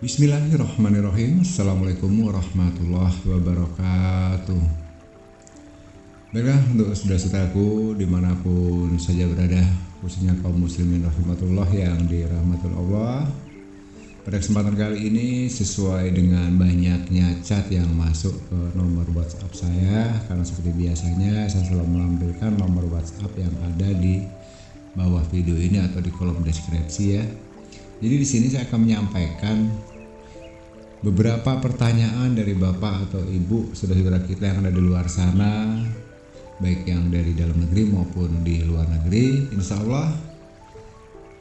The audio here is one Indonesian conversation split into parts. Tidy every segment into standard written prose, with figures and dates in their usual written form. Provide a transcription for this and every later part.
Bismillahirrahmanirrahim. Assalamualaikum warahmatullahi wabarakatuh. Baiklah, untuk saudara-saudaraku dimanapun saja berada, khususnya kaum muslimin rahmatullah yang dirahmati Allah, pada kesempatan kali ini sesuai dengan banyaknya chat yang masuk ke nomor WhatsApp saya, karena seperti biasanya saya selalu menampilkan nomor WhatsApp yang ada di bawah video ini atau di kolom deskripsi ya. Jadi di sini saya akan menyampaikan beberapa pertanyaan dari Bapak atau Ibu saudara-saudara kita yang ada di luar sana, baik yang dari dalam negeri maupun di luar negeri. Insya Allah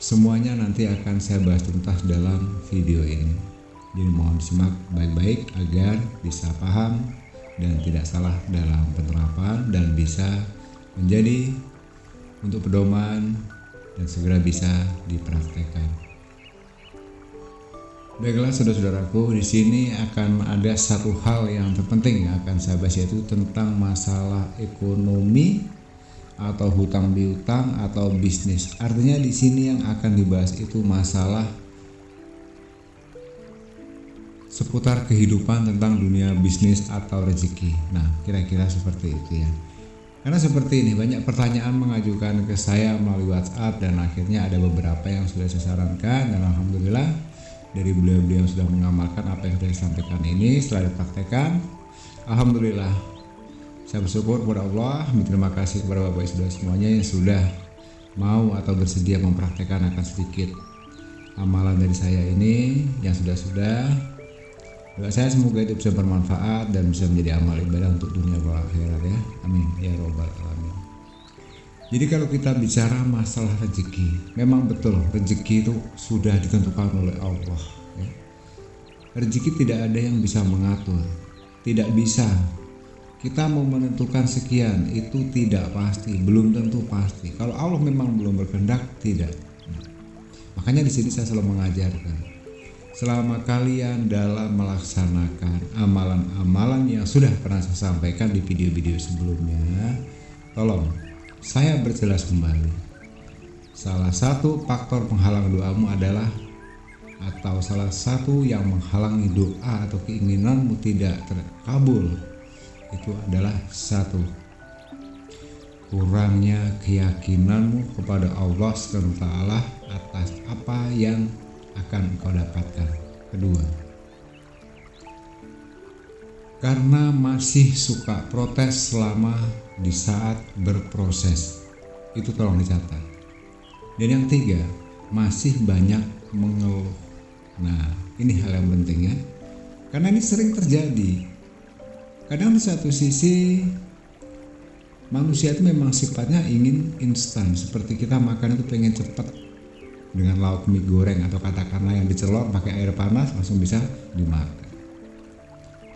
semuanya nanti akan saya bahas tuntas dalam video ini. Jadi mohon disimak baik-baik agar bisa paham dan tidak salah dalam penerapan dan bisa menjadi untuk pedoman dan segera bisa dipraktekkan. Baiklah saudara-saudaraku, di sini akan ada satu hal yang terpenting yang akan saya bahas, yaitu tentang masalah ekonomi atau hutang piutang atau bisnis. Artinya di sini yang akan dibahas itu masalah seputar kehidupan tentang dunia bisnis atau rezeki. Nah, kira-kira seperti itu ya. Karena seperti ini, banyak pertanyaan mengajukan ke saya melalui WhatsApp dan akhirnya ada beberapa yang sudah saya sarankan dan alhamdulillah dari beliau-beliau yang sudah mengamalkan apa yang sudah disampaikan ini. Setelah dipraktekkan, alhamdulillah saya bersyukur kepada Allah, berterima kasih kepada Bapak Ibu semuanya yang sudah mau atau bersedia mempraktekkan akan sedikit amalan dari saya ini yang sudah. Doa saya semoga itu bisa bermanfaat dan bisa menjadi amal ibadah untuk dunia dan akhirat ya. Amin ya robbal alamin. Jadi kalau kita bicara masalah rezeki, memang betul rezeki itu sudah ditentukan oleh Allah ya. Rezeki tidak ada yang bisa mengatur, tidak bisa. Kita mau menentukan sekian itu tidak pasti, belum tentu pasti. Kalau Allah memang belum berkehendak, tidak. Makanya di sini saya selalu mengajarkan, selama kalian dalam melaksanakan amalan-amalan yang sudah pernah saya sampaikan di video-video sebelumnya, tolong saya berjelas kembali. Salah satu faktor penghalang doamu adalah, atau salah satu yang menghalangi doa atau keinginanmu tidak terkabul, itu adalah satu, kurangnya keyakinanmu kepada Allah SWT atas apa yang akan engkau dapatkan. Kedua, karena masih suka protes selama di saat berproses, itu tolong dicatat. Dan yang tiga, masih banyak mengeluh. Nah, ini hal yang penting ya, karena ini sering terjadi. Kadang di satu sisi manusia itu memang sifatnya ingin instan, seperti kita makan itu pengen cepat dengan lauk mie goreng atau katakanlah yang dicelor pakai air panas langsung bisa dimakan.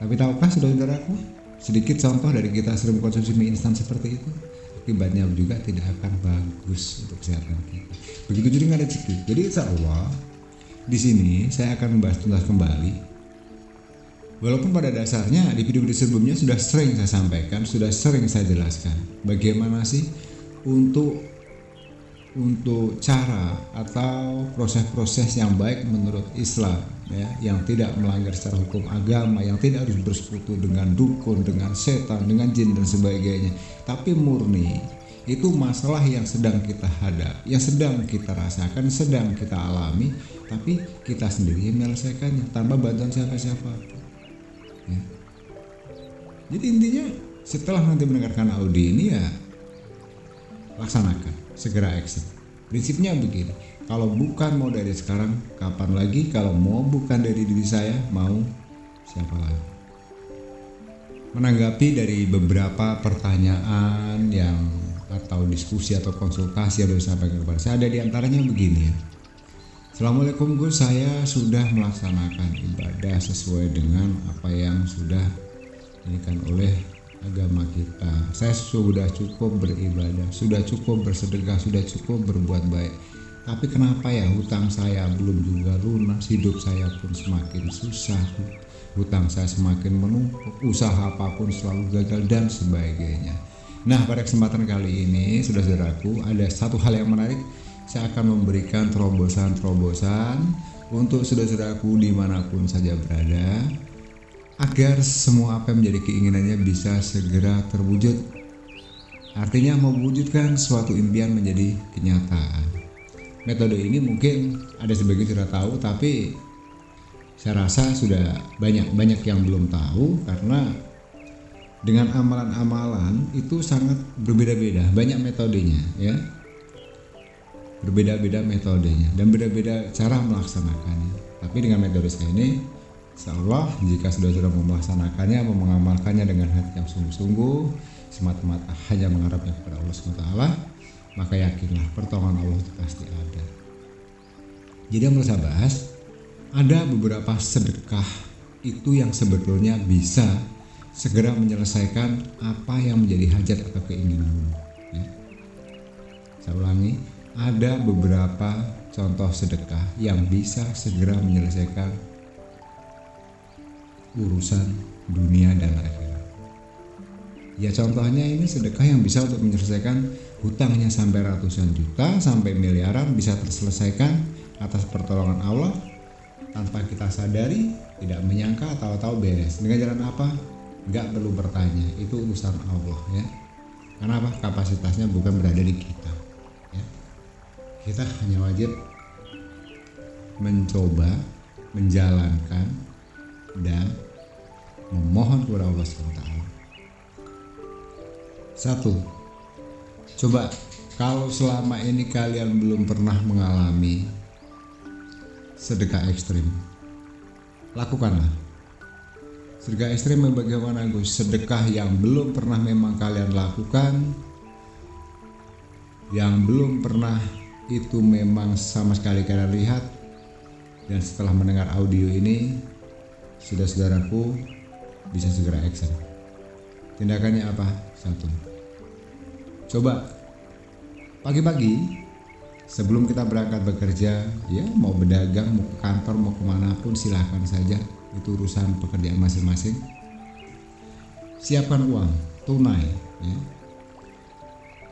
Tapi tahukah saudara-saudaraku, sedikit contoh dari kita sering konsumsi mie instan seperti itu, akibatnya juga tidak akan bagus untuk kesehatan kita. Begitu juga dengan rezeki. Jadi insya Allah di sini saya akan membahas tuntas kembali. Walaupun pada dasarnya di video-video sebelumnya sudah sering saya sampaikan, sudah sering saya jelaskan bagaimana sih untuk cara atau proses-proses yang baik menurut Islam ya, yang tidak melanggar secara hukum agama, yang tidak harus bersekutu dengan dukun, dengan setan, dengan jin dan sebagainya, tapi murni itu masalah yang sedang kita hadap, yang sedang kita rasakan, sedang kita alami, tapi kita sendiri yang menyelesaikannya tanpa bantuan siapa-siapa ya. Jadi intinya setelah nanti mendengarkan audio ini ya laksanakan, segera action. Prinsipnya begini, kalau bukan mau dari sekarang, kapan lagi? Kalau mau bukan dari diri saya, mau siapa lagi? Menanggapi dari beberapa pertanyaan yang atau diskusi atau konsultasi yang disampaikan kepada saya, ada diantaranya begini ya. Assalamualaikum Gus, saya sudah melaksanakan ibadah sesuai dengan apa yang sudah diberikan oleh agama kita. Saya sudah cukup beribadah, sudah cukup bersedekah, sudah cukup berbuat baik. Tapi kenapa ya hutang saya belum juga lunas, hidup saya pun semakin susah, hutang saya semakin menumpuk, usaha apapun selalu gagal dan sebagainya. Nah, pada kesempatan kali ini saudara-saudaraku, ada satu hal yang menarik. Saya akan memberikan terobosan-terobosan untuk saudara-saudaraku dimanapun saja berada, agar semua apa yang menjadi keinginannya bisa segera terwujud. Artinya mewujudkan suatu impian menjadi kenyataan. Metode ini mungkin ada sebagian sudah tahu, tapi saya rasa sudah banyak yang belum tahu, karena dengan amalan-amalan itu sangat berbeda-beda, banyak metodenya ya. Berbeda-beda metodenya dan beda-beda cara melaksanakannya. Tapi dengan metode saya ini, insya Allah jika sudah mau melaksanakannya, mau mengamalkannya dengan hati yang sungguh-sungguh, semata-mata hanya mengharapnya kepada Allah SWT, maka yakinlah pertolongan Allah itu pasti ada. Jadi yang perlu saya bahas, ada beberapa sedekah itu yang sebetulnya bisa segera menyelesaikan apa yang menjadi hajat atau keinginanmu ya. Saya ulangi, ada beberapa contoh sedekah yang bisa segera menyelesaikan urusan dunia dan akhirat. Ya contohnya ini sedekah yang bisa untuk menyelesaikan hutangnya sampai ratusan juta, sampai miliaran bisa terselesaikan atas pertolongan Allah tanpa kita sadari, tidak menyangka, tahu-tahu beres. Dengan jalan apa? Enggak perlu bertanya, itu urusan Allah ya. Karena apa? Kapasitasnya bukan berada di kita ya. Kita hanya wajib mencoba, menjalankan, dan memohon kepada Allah SWT. Satu, coba kalau selama ini kalian belum pernah mengalami sedekah ekstrim, lakukanlah. Sedekah ekstrim bagaimana Gus? Sedekah yang belum pernah memang kalian lakukan, yang belum pernah itu memang sama sekali kalian lihat, dan setelah mendengar audio ini, saudaraku bisa segera action. Tindakannya apa? Satu, coba pagi-pagi sebelum kita berangkat bekerja, ya mau berdagang, mau ke kantor, mau kemanapun silahkan saja, itu urusan pekerjaan masing-masing. Siapkan uang tunai ya.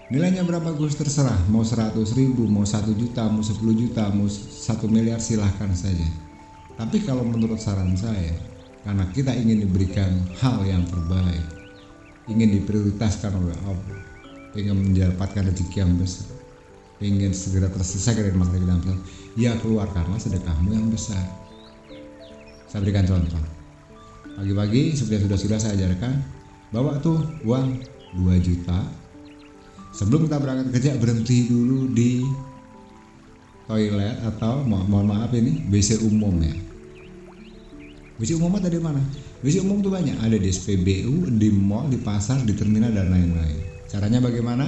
Nilainya berapa Gus? Terserah, mau 100.000, mau 1 juta, mau 10 juta, mau 1 miliar, silahkan saja. Tapi kalau menurut saran saya, karena kita ingin diberikan hal yang terbaik, ingin diprioritaskan oleh Allah, ingin mendapatkan rezeki yang besar, ingin segera terselesaikan dari masalah dalam Islam, ya keluarkanlah sedekahmu yang besar. Saya berikan contoh. Pagi-pagi seperti sudah saya ajarkan, bawa tuh uang 2 juta. Sebelum kita berangkat kerja, berhenti dulu di toilet atau mohon maaf ini WC umum ya. WC umum ada di mana? WC umum tuh banyak, ada di SPBU, di mall, di pasar, di terminal dan lain-lain. Caranya bagaimana?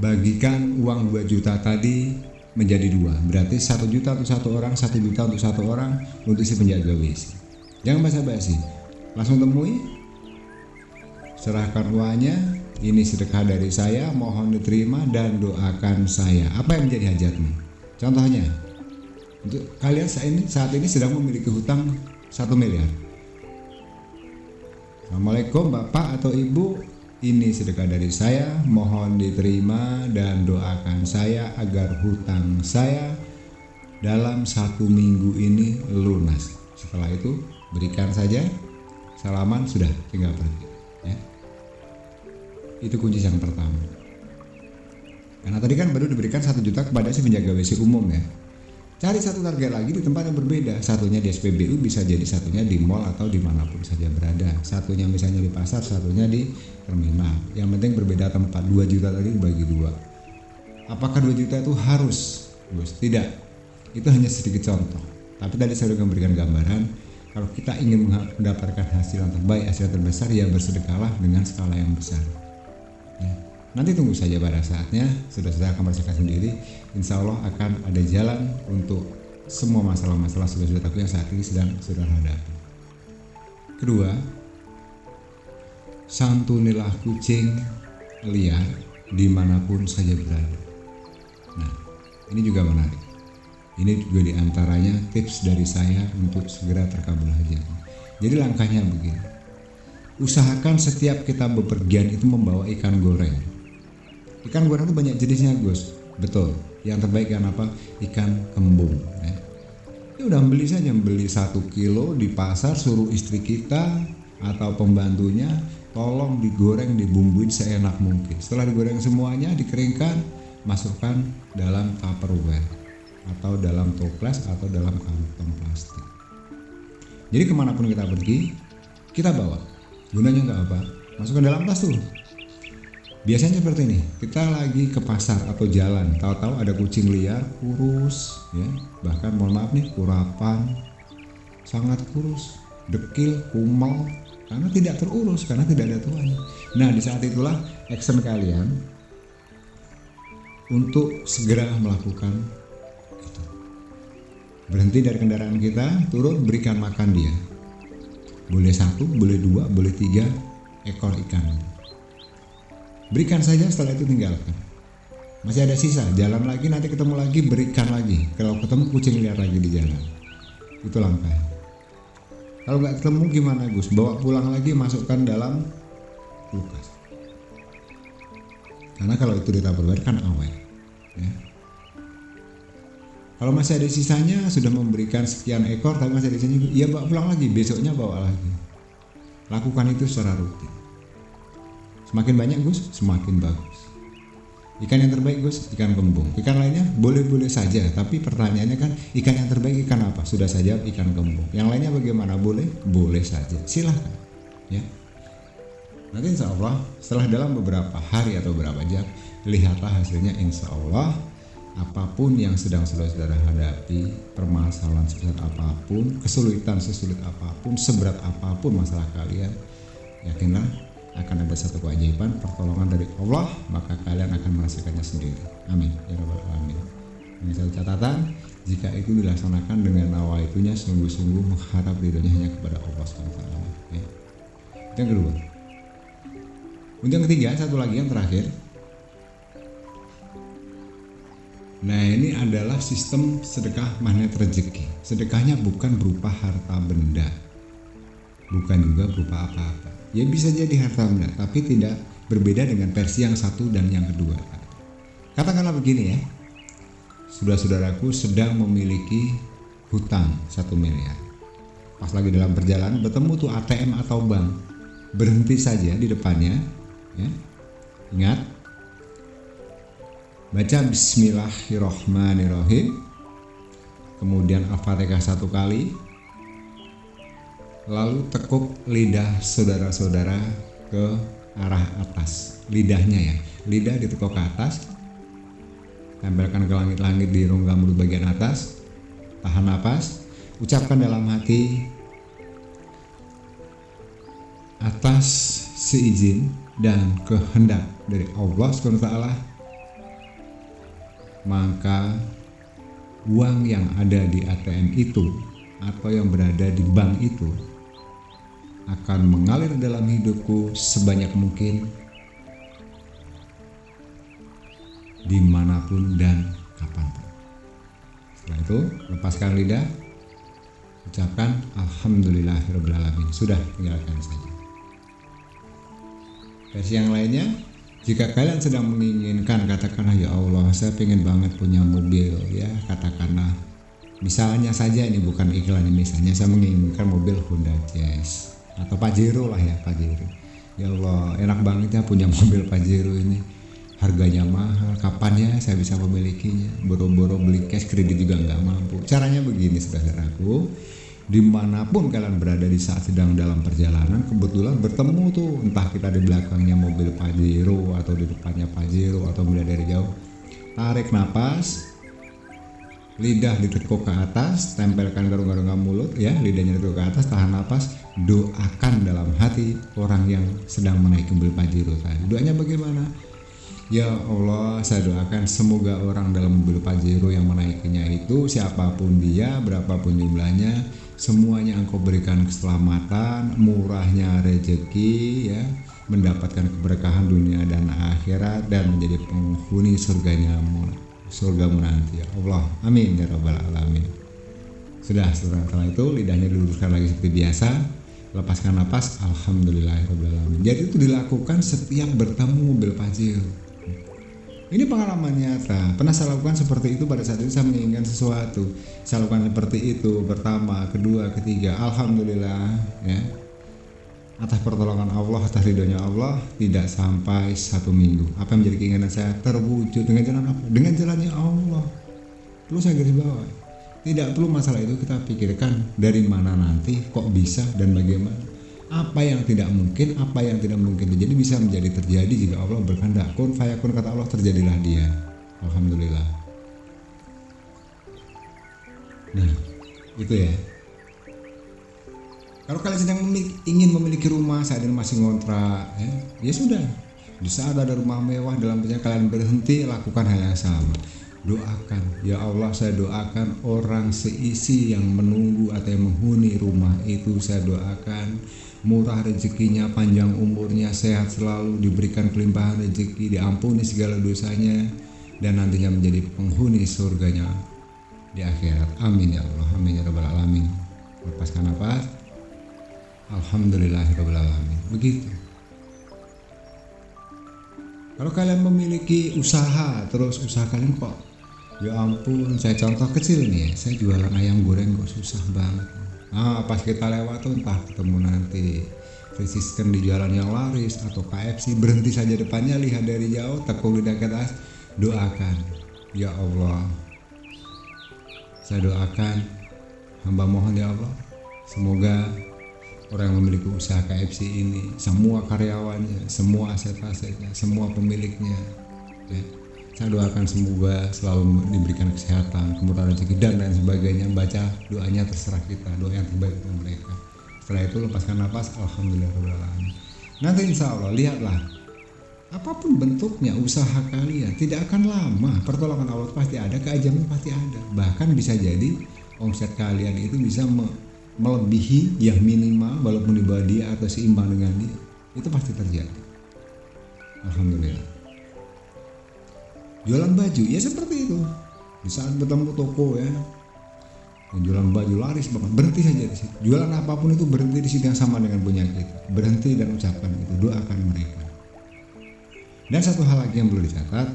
Bagikan uang 2 juta tadi menjadi 2, berarti 1 juta untuk satu orang, 1 juta untuk satu orang untuk si penjaga WC. Jangan basa-basi, langsung temui, serahkan uangnya, ini sedekah dari saya, mohon diterima dan doakan saya. Apa yang menjadi hajatmu? Contohnya, untuk kalian saat ini sedang memiliki hutang 1 miliar. Assalamualaikum Bapak atau Ibu, ini sedekah dari saya, mohon diterima dan doakan saya agar hutang saya dalam 1 minggu ini lunas. Setelah itu berikan saja, salaman, sudah tinggal pergi ya. Itu kunci yang pertama. Karena tadi kan baru diberikan 1 juta kepada si penjaga WC umum ya. Cari satu target lagi di tempat yang berbeda. Satunya di SPBU, bisa jadi satunya di mall atau dimanapun saja berada. Satunya misalnya di pasar, satunya di terminal. Yang penting berbeda tempat. 2 juta tadi dibagi 2. Apakah 2 juta itu harus? Gus? Tidak. Itu hanya sedikit contoh. Tapi tadi saya sudah memberikan gambaran. Kalau kita ingin mendapatkan hasil yang terbaik, hasil yang terbesar, ya bersedekahlah dengan skala yang besar. Ya. Nanti tunggu saja pada saatnya, saudara-saudara akan merasakan sendiri. Insya Allah akan ada jalan untuk semua masalah-masalah saudara-saudaraku yang saat ini sedang saudara hadapi. Kedua, santunilah kucing liar dimanapun saja berada. Nah, ini juga menarik. Ini juga diantaranya tips dari saya untuk segera terkabul hajatnya. Jadi langkahnya begini. Usahakan setiap kita bepergian itu membawa ikan goreng. Ikan goreng itu banyak jenisnya Gus. Betul, yang terbaik ikan apa? Ikan kembung ya. Ya udah beli saja, beli 1 kilo di pasar, suruh istri kita atau pembantunya tolong digoreng, dibumbuin seenak mungkin. Setelah digoreng semuanya, dikeringkan, masukkan dalam Tupperware atau dalam toples atau dalam kantong plastik. Jadi kemanapun kita pergi, kita bawa. Gunanya nggak apa, masukkan dalam tas tuh. Biasanya seperti ini, kita lagi ke pasar atau jalan, tahu-tahu ada kucing liar, kurus, ya, bahkan mohon maaf nih, kurapan, sangat kurus, dekil, kumal, karena tidak terurus, karena tidak ada tuannya. Nah, di saat itulah action kalian untuk segera melakukan itu. Berhenti dari kendaraan kita, turun, berikan makan dia. Boleh 1, boleh 2, boleh 3 ekor ikan. Berikan saja, setelah itu tinggalkan. Masih ada sisa, jalan lagi, nanti ketemu lagi, berikan lagi. Kalau ketemu kucing liar lagi di jalan, itu langkah. Kalau nggak ketemu gimana Gus? Bawa pulang lagi, masukkan dalam kulkas. Karena kalau itu di Tupperware kan awet ya. Kalau masih ada sisanya, sudah memberikan sekian ekor tapi masih ada sisanya, ya bawa pulang lagi, besoknya bawa lagi. Lakukan itu secara rutin. Semakin banyak Gus, semakin bagus. Ikan yang terbaik Gus, ikan kembung. Ikan lainnya boleh-boleh saja, tapi pertanyaannya kan ikan yang terbaik ikan apa? Sudah saja ikan kembung. Yang lainnya bagaimana? Boleh? Boleh saja. Silahkan ya. Nanti insya Allah setelah dalam beberapa hari atau beberapa jam, lihatlah hasilnya. Insya Allah apapun yang sedang saudara hadapi, permasalahan sebesar apapun, kesulitan sesulit apapun, seberat apapun masalah kalian, yakinlah akan ada satu keajaiban pertolongan dari Allah, maka kalian akan merasakannya sendiri. Amin ya rabbal alamin. Ini satu catatan, jika itu dilaksanakan dengan nawaitunya sungguh-sungguh mengharap ridhonya hanya kepada Allah SWT ya. Yang kedua. Untuk yang ketiga, satu lagi yang terakhir. Nah, ini adalah sistem sedekah magnet rezeki. Sedekahnya bukan berupa harta benda, bukan juga berupa apa-apa. Ya bisa jadi harta benda, tapi tidak berbeda dengan versi yang satu dan yang kedua. Katakanlah begini ya, saudara-saudaraku sedang memiliki hutang 1 miliar. Pas lagi dalam perjalanan bertemu tuh ATM atau bank, berhenti saja di depannya ya. Ingat, baca Bismillahirrohmanirrohim, kemudian Al-Fatihah 1 kali, lalu tekuk lidah saudara-saudara ke arah atas, lidahnya ya, lidah ditekuk ke atas, tempelkan ke langit-langit di rongga mulut bagian atas, tahan napas, ucapkan dalam hati, atas seizin dan kehendak dari Allah SWT, maka uang yang ada di ATM itu atau yang berada di bank itu akan mengalir dalam hidupku sebanyak mungkin, dimanapun dan kapanpun. Setelah itu lepaskan lidah, ucapkan Alhamdulillahirrabbilalamin. Sudah, tinggalkan saja. Versi yang lainnya, jika kalian sedang menginginkan, katakanlah ya Allah, saya pengen banget punya mobil ya, katakanlah misalnya saja, ini bukan iklan, misalnya saya menginginkan mobil Honda Jazz atau Pajero lah ya, Pajero. Ya Allah, enak banget ya punya mobil Pajero ini, harganya mahal, kapan ya saya bisa memilikinya, boro-boro beli cash, kredit juga nggak mampu. Caranya begini saudaraku, dimanapun kalian berada di saat sedang dalam perjalanan, kebetulan bertemu tuh, entah kita di belakangnya mobil Pajero atau di depannya Pajero atau melihat dari jauh, tarik napas, lidah ditekuk ke atas, tempelkan ke rongga-rongga mulut ya, lidahnya ditekuk ke atas, tahan napas, doakan dalam hati orang yang sedang menaiki mobil Pajero tadi. Doanya bagaimana? Ya Allah, saya doakan semoga orang dalam mobil Pajero yang menaikinya itu, siapapun dia, berapapun jumlahnya, semuanya Engkau berikan keselamatan, murahnya rezeki ya, mendapatkan keberkahan dunia dan akhirat, dan menjadi penghuni surgamu nanti ya Allah. Amin ya rabbal alamin. Sudah, setelah itu lidahnya diluruskan lagi seperti biasa, lepaskan napas, Alhamdulillahirrabbilalamin. Jadi itu dilakukan setiap bertemu mobil Pajero. Ini pengalaman nyata. Pernah saya lakukan seperti itu pada saat itu saya menginginkan sesuatu. Saya lakukan seperti itu pertama, kedua, ketiga. Alhamdulillah ya. Atas pertolongan Allah, atas ridhonya Allah, tidak sampai 1 minggu. Apa yang menjadi keinginan saya terwujud dengan jalan apa? Dengan jalannya Allah. Perlu saya garis bawah. Tidak perlu masalah itu kita pikirkan dari mana nanti, kok bisa dan bagaimana. Apa yang tidak mungkin, apa yang tidak mungkin terjadi bisa menjadi terjadi jika Allah berkehendak. Kun fayakun, kata Allah, terjadilah dia. Alhamdulillah. Nah, itu ya. Kalau kalian sedang ingin memiliki rumah, saat ini masih ngontrak, ya sudah. Di saat ada rumah mewah dalam perjalanan kalian berhenti, lakukan hal yang sama. Doakan, ya Allah, saya doakan orang seisi yang menunggu atau yang menghuni rumah itu, saya doakan murah rezekinya, panjang umurnya, sehat selalu, diberikan kelimpahan rezeki, diampuni segala dosanya, dan nantinya menjadi penghuni surganya di akhirat. Amin ya Allah, amin ya rabbal alamin. Lepaskan nafas. Alhamdulillahirabbil alamin. Begitu. Kalau kalian memiliki usaha, terus usaha kalian kok, ya ampun, saya contoh kecil nih, saya jualan ayam goreng kok susah banget. Pas kita lewat tuh entah ketemu nanti resisten di jalan yang laris atau KFC, berhenti saja depannya, lihat dari jauh, tekuk lidah ke atas, doakan, ya Allah, saya doakan, hamba mohon ya Allah, semoga orang yang memiliki usaha KFC ini, semua karyawannya, semua aset-asetnya, semua pemiliknya, ya, saya doakan semoga selalu diberikan kesehatan, kemurahan rezeki dan lain sebagainya. Baca doanya, terserah kita, doa yang terbaik untuk mereka. Setelah itu lepaskan nafas. Alhamdulillahirobbilalamin. Nanti insya Allah lihatlah, apapun bentuknya usaha kalian tidak akan lama. Pertolongan Allah pasti ada, keajaiban pasti ada. Bahkan bisa jadi omset kalian itu bisa melebihi yang minimal, walaupun di bawah dia atau seimbang dengan dia, itu pasti terjadi. Alhamdulillah. Jualan baju ya seperti itu. Di saat bertemu toko ya, jualan baju laris banget, berhenti saja di situ. Jualan apapun itu berhenti di situ, yang sama dengan punya kita. Berhenti dan ucapkan itu, doakan mereka. Dan satu hal lagi yang perlu dicatat,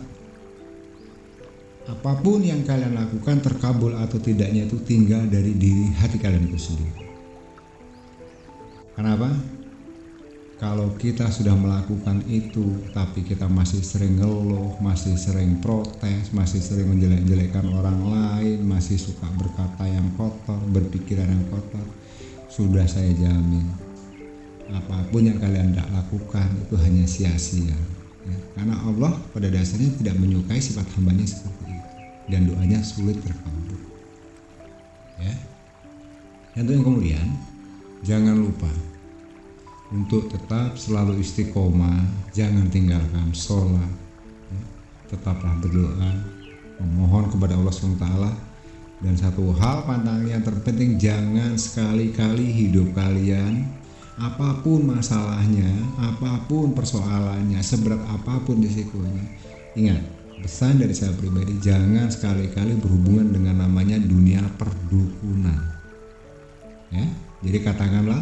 apapun yang kalian lakukan, terkabul atau tidaknya itu tinggal dari diri hati kalian itu sendiri. Kenapa? Kalau kita sudah melakukan itu, tapi kita masih sering ngeluh, masih sering protes, masih sering menjelek-jelekkan orang lain, masih suka berkata yang kotor, berpikiran yang kotor, sudah saya jamin, apapun yang kalian tidak lakukan itu hanya sia-sia. Ya, karena Allah pada dasarnya tidak menyukai sifat hambanya seperti itu, dan doanya sulit terkabul. Ya. Dan yang kemudian jangan lupa untuk tetap selalu istiqomah, jangan tinggalkan sholat, ya. Tetaplah berdoa, memohon kepada Allah SWT. Dan satu hal pantang yang terpenting, jangan sekali-kali hidup kalian, apapun masalahnya, apapun persoalannya, seberat apapun risikonya, ingat, pesan dari saya pribadi, jangan sekali-kali berhubungan dengan namanya dunia perdukunan. Ya, jadi katakanlah,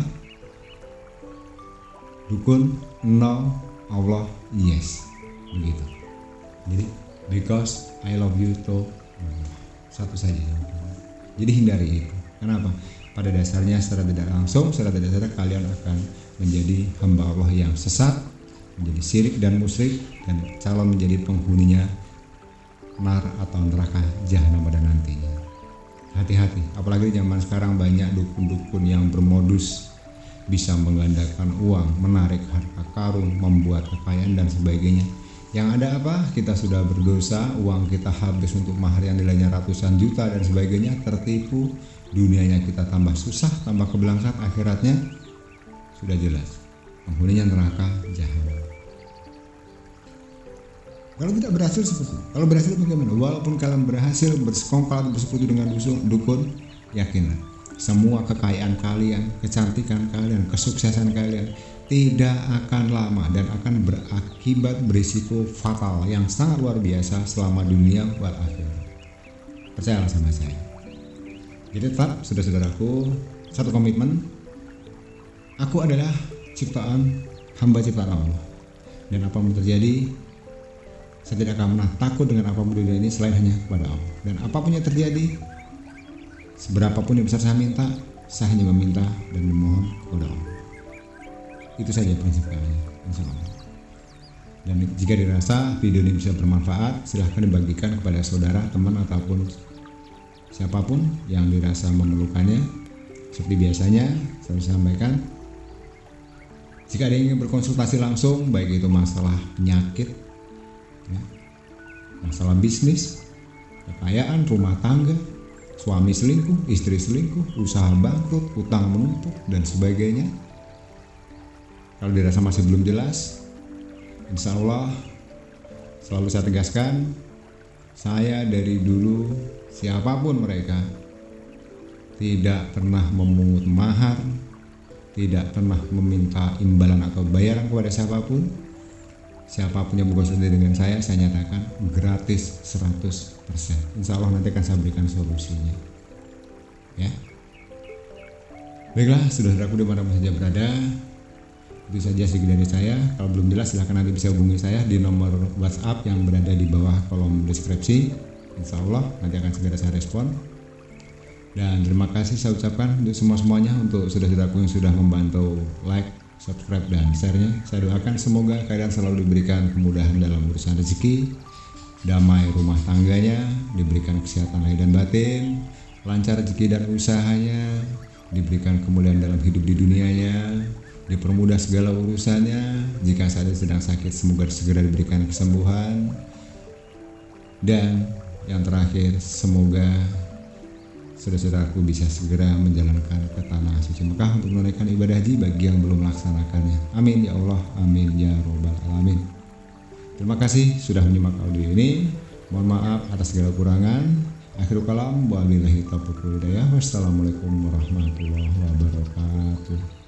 dukun no, Allah yes, begitu. Jadi because I love you to satu saja. Jadi hindari itu. Kenapa? Pada dasarnya secara tidak langsung, secara tidak sadar kalian akan menjadi hamba Allah yang sesat, menjadi syirik dan musyrik, dan calon menjadi penghuninya nar atau neraka jahanam pada nantinya. Hati-hati, apalagi zaman sekarang banyak dukun-dukun yang bermodus bisa menggandakan uang, menarik harta karun, membuat kekayaan dan sebagainya. Yang ada apa? Kita sudah berdosa, uang kita habis untuk mahar yang nilainya ratusan juta dan sebagainya, tertipu, dunianya kita tambah susah, tambah kebelangsat, akhiratnya sudah jelas, penghuninya neraka jahanam. Kalau tidak berhasil seperti itu, kalau berhasil bagaimana? Walaupun kalian berhasil bersekongkol atau bersekutu dengan dukun, yakinlah semua kekayaan kalian, kecantikan kalian, kesuksesan kalian tidak akan lama dan akan berakibat berisiko fatal yang sangat luar biasa selama dunia wal akhirat. Percayalah sama saya. Jadi tetap saudara-saudaraku, satu komitmen, aku adalah ciptaan, hamba ciptaan Allah, dan apa yang terjadi Saya tidak akan pernah takut dengan apapun di dunia ini selain hanya kepada Allah. Dan apapun yang terjadi, seberapapun yang besar saya minta, saya hanya meminta dan memohon kepada Allah. Itu saja prinsip kami, insya Allah. Dan jika dirasa video ini bisa bermanfaat, silahkan dibagikan kepada saudara, teman, ataupun siapapun yang dirasa memerlukannya. Seperti biasanya saya sampaikan, jika ada yang ingin berkonsultasi langsung, baik itu masalah penyakit, ya, masalah bisnis, kekayaan, rumah tangga, suami selingkuh, istri selingkuh, usaha bangkrut, utang menumpuk, dan sebagainya, kalau dirasa masih belum jelas, insya Allah selalu saya tegaskan, saya dari dulu siapapun mereka tidak pernah memungut mahar, tidak pernah meminta imbalan atau bayaran kepada siapapun. Siapapun yang berkonsultasi dengan saya nyatakan gratis 100%. Insya Allah nanti akan saya berikan solusinya. Ya. Baiklah, saudaraku dimanapun saja berada, itu saja sedikit dari saya. Kalau belum jelas silahkan nanti bisa hubungi saya di nomor WhatsApp yang berada di bawah kolom deskripsi. Insya Allah nanti akan segera saya respon. Dan terima kasih saya ucapkan untuk semuanya, untuk saudara-saudaraku yang sudah membantu like, subscribe, dan share-nya. Saya doakan semoga kalian selalu diberikan kemudahan dalam urusan rezeki, damai rumah tangganya, diberikan kesehatan lahir dan batin, lancar rezeki dan usahanya, diberikan kemudahan dalam hidup di dunianya, dipermudah segala urusannya. Jika saat ini sedang sakit, semoga segera diberikan kesembuhan. Dan yang terakhir, semoga saudara-saudaraku bisa segera menjalankan ke tanah suci Mekah untuk menunaikan ibadah haji bagi yang belum melaksanakannya. Amin ya Allah, amin ya robbal alamin. Terima kasih sudah menyimak audio ini. Mohon maaf atas segala kurangan. Akhirul kalam, wabillahi taufiq wal hidayah. Wassalamualaikum warahmatullahi wabarakatuh.